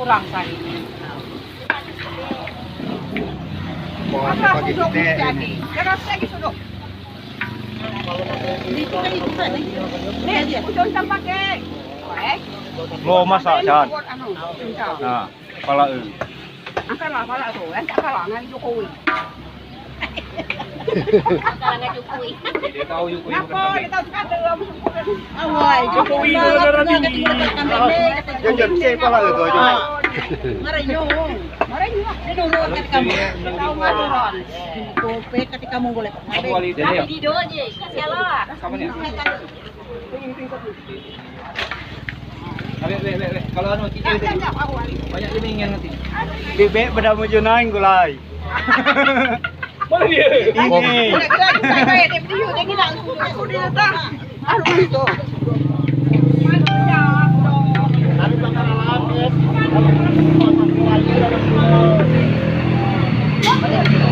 pulang saya. Bawaannya pakai kita ini. Jangan lagi sudah. Dito kayo dito sa Nih, udah pakai. Lo masak Chan. Ano? Cinta. Nah, kepala Pala tuh. Enggak kalah nang Jokowi. akala nga Jokowi. Dia tahu yuk. Napa? Ito ka dalam. Away, Jokowi na narating. Jangan saya pala itu aja. Maranyo. Maray mo. Sinunood ka kamo. Tahu ngaturon. Kope ketika mong golek. Wali dia. Video aja, kasih Allah. Kamu nih. Kalau anu cicil banyak dimingan nanti. Bebek pada mujunain gulai. Mana dia? Ini. Kaya dia video dia bilang aku dia tak. Ano ito? Tapi bakal alam ya.